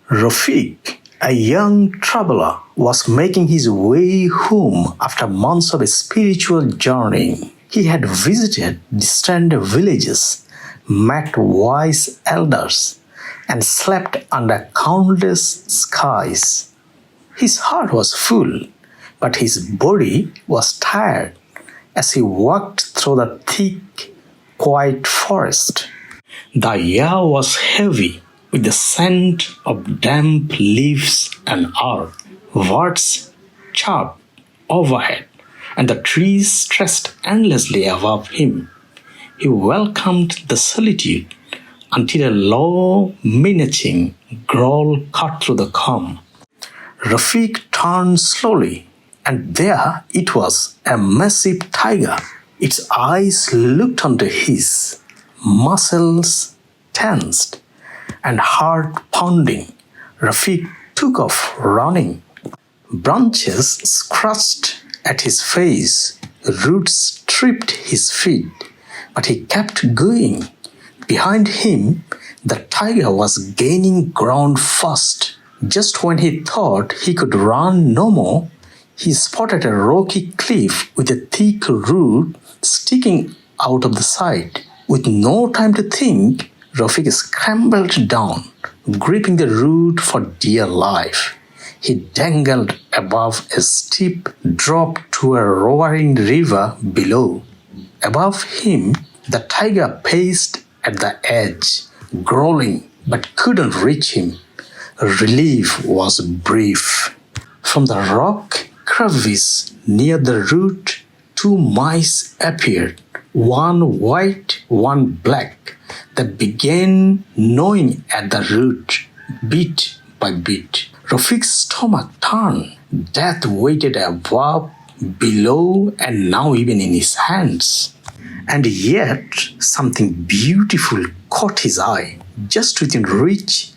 Rafiq, a young traveler, was making his way home after months of a spiritual journey. He had visited distant villages, met wise elders, and slept under countless skies. His heart was full, but his body was tired as he walked through the thick, quiet forest. The air was heavy with the scent of damp leaves and earth. Birds chirped overhead, and the trees stretched endlessly above him. He welcomed the solitude until a low, menacing growl cut through the calm. Rafiq turned slowly, and there it was, a massive tiger. Its eyes looked onto his, muscles tensed, and heart pounding. Rafiq took off running. Branches scratched at his face, roots stripped his feet, but he kept going. Behind him, the tiger was gaining ground fast. Just when he thought he could run no more, he spotted a rocky cliff with a thick root sticking out of the side. With no time to think, Rafiq scrambled down, gripping the root for dear life. He dangled above a steep drop to a roaring river below. Above him, the tiger paced at the edge, growling, but couldn't reach him. Relief was brief. From the rock crevice near the root, two mice appeared, one white, one black, that began gnawing at the root, bit by bit. Rafiq's stomach turned. Death waited above, below, and now even in his hands. And yet, something beautiful caught his eye. Just within reach,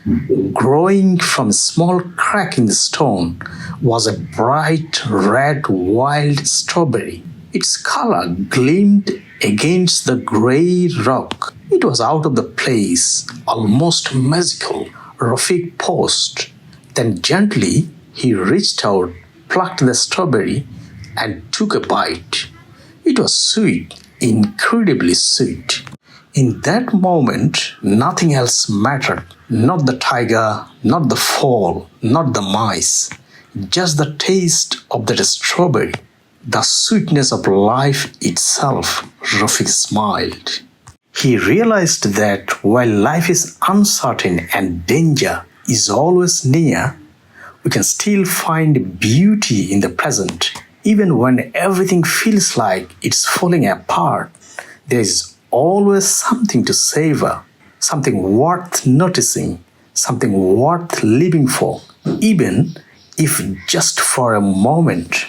growing from a small crack in the stone, was a bright red wild strawberry. Its color gleamed against the gray rock. It was out of the place, almost magical. Rafiq paused. Then gently he reached out, plucked the strawberry, and took a bite. It was sweet, incredibly sweet. In that moment, nothing else mattered. Not the tiger, not the fall, not the mice. Just the taste of that strawberry. The sweetness of life itself. Rafiq smiled. He realized that while life is uncertain and danger is always near, we can still find beauty in the present. Even when everything feels like it's falling apart, there is always something to savor, something worth noticing, something worth living for, even if just for a moment.